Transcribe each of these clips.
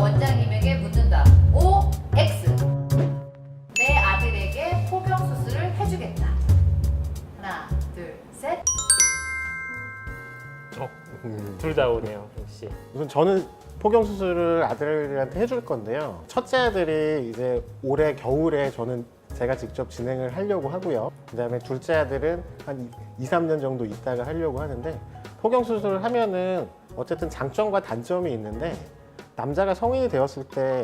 원장님에게 묻는다. O, X. 내 아들에게 포경 수술을 해주겠다. 하나, 둘, 셋. 둘 다 오네요, 역시. 우선 저는 포경 수술을 아들한테 해줄 건데요. 첫째 아들이 이제 올해 겨울에 제가 직접 진행을 하려고 하고요. 그다음에 둘째 아들은 한 2, 3년 정도 있다가 하려고 하는데, 포경 수술을 하면은 어쨌든 장점과 단점이 있는데, 남자가 성인이 되었을 때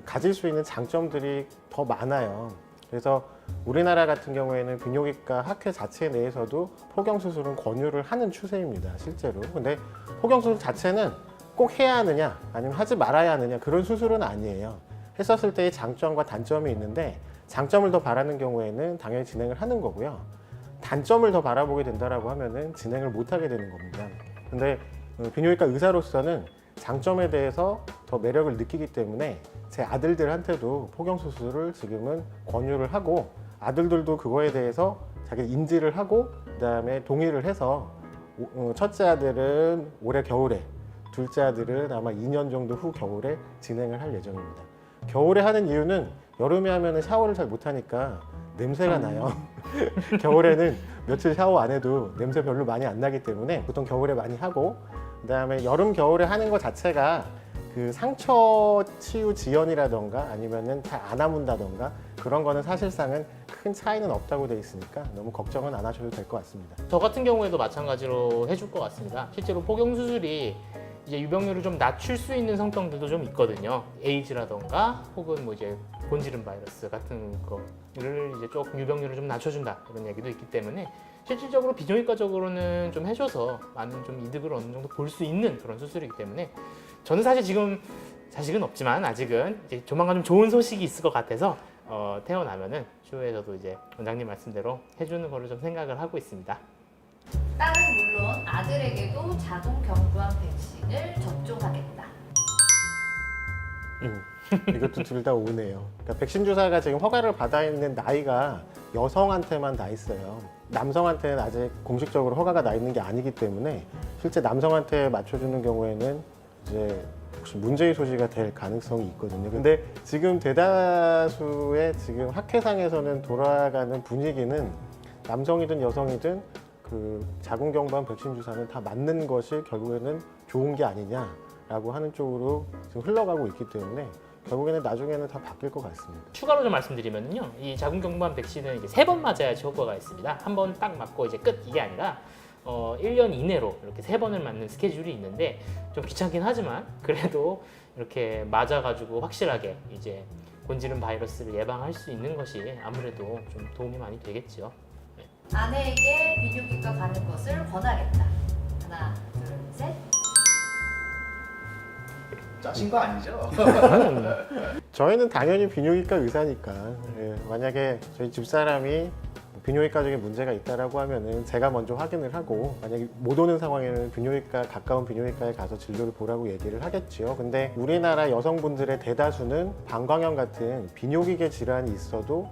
가질 수 있는 장점들이 더 많아요. 그래서 우리나라 같은 경우에는 비뇨기과 학회 자체 내에서도 포경 수술은 권유를 하는 추세입니다, 실제로. 근데 포경 수술 자체는 꼭 해야 하느냐 아니면 하지 말아야 하느냐, 그런 수술은 아니에요. 했었을 때의 장점과 단점이 있는데, 장점을 더 바라는 경우에는 당연히 진행을 하는 거고요. 단점을 더 바라보게 된다라고 하면은 진행을 못 하게 되는 겁니다. 근데 비뇨기과 의사로서는 장점에 대해서 더 매력을 느끼기 때문에 제 아들들한테도 포경 수술을 지금은 권유를 하고, 아들들도 그거에 대해서 자기 인지를 하고 그다음에 동의를 해서 첫째 아들은 올해 겨울에, 둘째 아들은 아마 2년 정도 후 겨울에 진행을 할 예정입니다. 겨울에 하는 이유는 여름에 하면 샤워를 잘 못하니까 냄새가 나요. 겨울에는 며칠 샤워 안 해도 냄새 별로 많이 안 나기 때문에 보통 겨울에 많이 하고, 그다음에 여름 겨울에 하는 것 자체가 그 상처 치유 지연이라던가 아니면은 잘 안 아문다던가 그런 거는 사실상은 큰 차이는 없다고 돼 있으니까 너무 걱정은 안 하셔도 될 것 같습니다. 저 같은 경우에도 마찬가지로 해줄 것 같습니다. 실제로 포경 수술이 이제 유병률을 좀 낮출 수 있는 성병들도 좀 있거든요. 에이즈라던가 혹은 뭐 이제 곤지름 바이러스 같은 거를 이제 조금 유병률을 좀 낮춰준다, 이런 얘기도 있기 때문에 실질적으로 비뇨기과적으로는 좀 해줘서 많은 좀 이득을 어느 정도 볼 수 있는 그런 수술이기 때문에, 저는 사실 지금 자식은 없지만 아직은 이제 조만간 좀 좋은 소식이 있을 것 같아서 태어나면은 추후에서도 이제 원장님 말씀대로 해주는 거를 좀 생각을 하고 있습니다. 딸은 물론 아들에게도 자궁 경부암 백신을 접종하겠다. 이것도 둘 다 오네요. 그러니까 백신 주사가 지금 허가를 받아 있는 나이가 여성한테만 나 있어요. 남성한테는 아직 공식적으로 허가가 나 있는 게 아니기 때문에 실제 남성한테 맞춰주는 경우에는 이제 혹시 문제의 소지가 될 가능성이 있거든요. 근데 지금 대다수의 지금 학회상에서는 돌아가는 분위기는 남성이든 여성이든 그 자궁경부암 백신 주사는 다 맞는 것이 결국에는 좋은 게 아니냐라고 하는 쪽으로 지금 흘러가고 있기 때문에 결국에는 나중에는 다 바뀔 것 같습니다. 추가로 좀 말씀드리면요, 이 자궁경부암 백신은 이제 3번 맞아야지 효과가 있습니다. 한 번 딱 맞고 이제 끝, 이게 아니라 1년 이내로 이렇게 3번을 맞는 스케줄이 있는데, 좀 귀찮긴 하지만 그래도 이렇게 맞아가지고 확실하게 이제 곤지름 바이러스를 예방할 수 있는 것이 아무래도 좀 도움이 많이 되겠죠. 아내에게 비뇨기과 가는 것을 권하겠다. 하나, 둘, 셋. 짜신 거 아니죠? 저희는 당연히 비뇨기과 의사니까 만약에 저희 집사람이 비뇨기과적인 문제가 있다라고 하면은 제가 먼저 확인을 하고, 만약에 못 오는 상황에는 가까운 비뇨기과에 가서 진료를 보라고 얘기를 하겠죠. 근데 우리나라 여성분들의 대다수는 방광염 같은 비뇨기계 질환이 있어도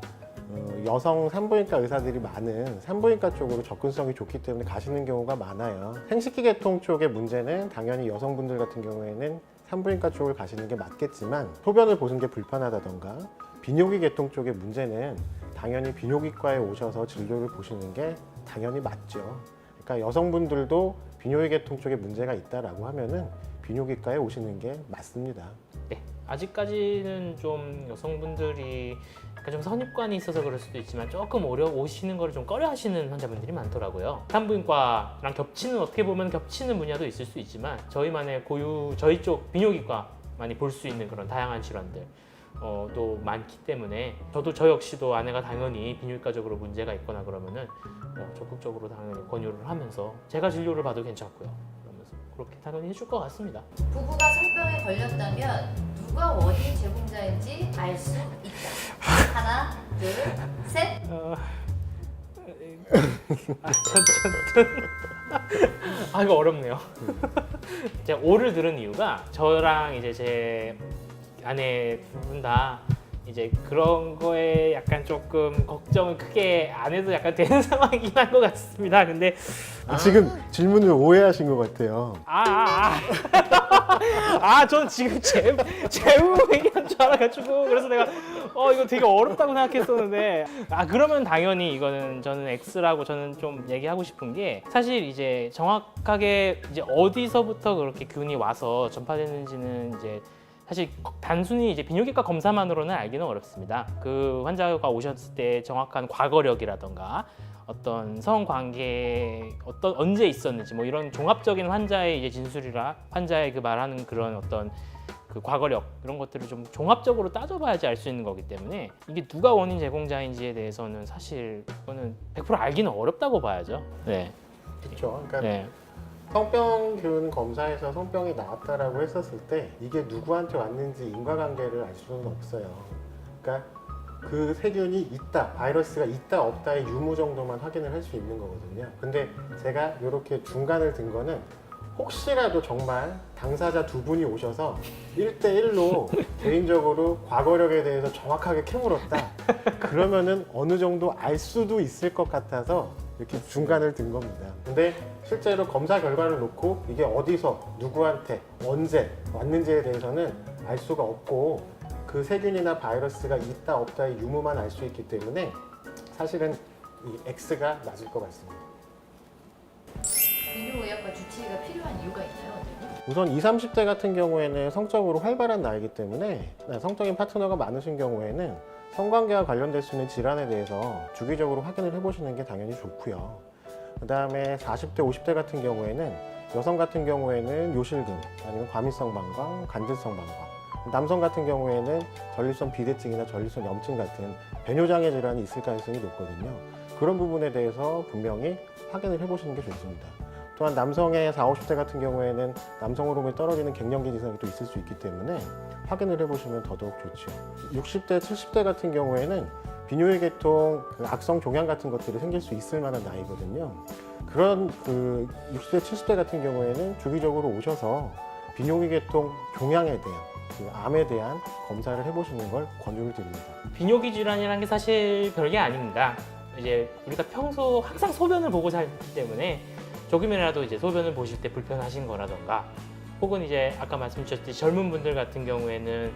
여성 산부인과 의사들이 많은 산부인과 쪽으로 접근성이 좋기 때문에 가시는 경우가 많아요. 생식기 계통 쪽의 문제는 당연히 여성분들 같은 경우에는 산부인과 쪽을 가시는 게 맞겠지만, 소변을 보는 게 불편하다던가 비뇨기 계통 쪽의 문제는 당연히 비뇨기과에 오셔서 진료를 보시는 게 당연히 맞죠. 그러니까 여성분들도 비뇨기 계통 쪽에 문제가 있다라고 하면은 비뇨기과에 오시는 게 맞습니다. 네, 아직까지는 좀 여성분들이 약간 좀 선입관이 있어서 그럴 수도 있지만 조금 오시는 거를 좀 꺼려하시는 환자분들이 많더라고요. 산부인과랑 어떻게 보면 겹치는 분야도 있을 수 있지만, 저희만의 저희 쪽 비뇨기과만이 볼 수 있는 그런 다양한 질환들 또 많기 때문에, 저 역시도 아내가 당연히 비뇨기과적으로 문제가 있거나 그러면은 적극적으로 당연히 권유를 하면서 제가 진료를 봐도 괜찮고요, 그러면서 그렇게 당연히 해줄 것 같습니다. 부부가 성병에 걸렸다면 누가 원인 제공자인지 알 수 있다. 하나, 둘, 셋. 이거 어렵네요. 제가 오를 들은 이유가, 저랑 이제 제 아내 두 분 다 이제 그런 거에 약간 조금 걱정을 크게 안 해도 약간 되는 상황이긴 한 것 같습니다. 근데 지금 질문을 오해하신 것 같아요. 전 지금 재무 얘기한 줄 알아가지고 그래서 내가 이거 되게 어렵다고 생각했었는데 그러면 당연히 이거는 저는 X라고 저는 좀 얘기하고 싶은 게 사실 이제 정확하게 이제 어디서부터 그렇게 균이 와서 전파되는지는 이제 사실 단순히 이제 비뇨기과 검사만으로는 알기는 어렵습니다. 그 환자가 오셨을 때 정확한 과거력이라던가 어떤 성관계 언제 있었는지 뭐 이런 종합적인 환자의 이제 진술이라 환자의 그 말하는 그런 어떤 그 과거력 이런 것들을 좀 종합적으로 따져봐야지 알 수 있는 거기 때문에 이게 누가 원인 제공자인지에 대해서는 사실 그거는 100% 알기는 어렵다고 봐야죠. 네. 그렇죠. 그러니까 네. 성병균 검사에서 성병이 나왔다라고 했었을 때 이게 누구한테 왔는지 인과관계를 알 수는 없어요. 그러니까 그 세균이 있다, 바이러스가 있다 없다의 유무 정도만 확인을 할 수 있는 거거든요. 근데 제가 이렇게 중간을 든 거는 혹시라도 정말 당사자 두 분이 오셔서 1대1로 개인적으로 과거력에 대해서 정확하게 캐물었다. 그러면은 어느 정도 알 수도 있을 것 같아서 이렇게 중간을 든 겁니다. 근데 실제로 검사 결과를 놓고 이게 어디서 누구한테 언제 왔는지에 대해서는 알 수가 없고 그 세균이나 바이러스가 있다 없다의 유무만 알 수 있기 때문에 사실은 이 X가 맞을 것 같습니다. 비뇨의학과 주치의가 필요한 이유가 있나요, 원장님? 우선 20, 30대 같은 경우에는 성적으로 활발한 나이기 때문에 성적인 파트너가 많으신 경우에는 성관계와 관련될 수 있는 질환에 대해서 주기적으로 확인을 해보시는 게 당연히 좋고요. 그 다음에 40대, 50대 같은 경우에는 여성 같은 경우에는 요실금, 아니면 과민성 방광, 간질성 방광, 남성 같은 경우에는 전립선 비대증이나 전립선 염증 같은 배뇨장애 질환이 있을 가능성이 높거든요. 그런 부분에 대해서 분명히 확인을 해보시는 게 좋습니다. 또한 남성의 40, 50대 같은 경우에는 남성 호르몬이 떨어지는 갱년기 증상이 또 있을 수 있기 때문에 확인을 해보시면 더더욱 좋죠. 60대, 70대 같은 경우에는 비뇨기 계통 악성 종양 같은 것들이 생길 수 있을 만한 나이거든요. 그런 60대, 70대 같은 경우에는 주기적으로 오셔서 비뇨기 계통 종양에 대한 암에 대한 검사를 해보시는 걸 권유를 드립니다. 비뇨기 질환이라는 게 사실 별게 아닙니다. 이제 우리가 평소 항상 소변을 보고 살기 때문에 조금이라도 이제 소변을 보실 때 불편하신 거라던가 혹은 이제 아까 말씀 주셨듯이 젊은 분들 같은 경우에는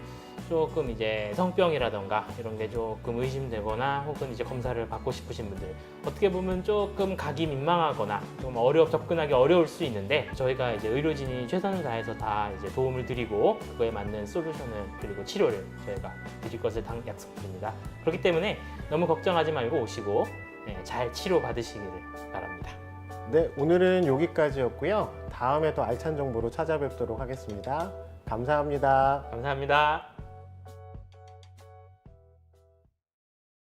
조금 이제 성병이라던가 이런 게 조금 의심되거나 혹은 이제 검사를 받고 싶으신 분들 어떻게 보면 조금 가기 민망하거나 좀 접근하기 어려울 수 있는데 저희가 이제 의료진이 최선을 다해서 다 이제 도움을 드리고 그거에 맞는 솔루션을 그리고 치료를 저희가 드릴 것을 약속드립니다. 그렇기 때문에 너무 걱정하지 말고 오시고 잘 치료 받으시기를 바랍니다. 네, 오늘은 여기까지였고요. 다음에 또 알찬 정보로 찾아뵙도록 하겠습니다. 감사합니다. 감사합니다.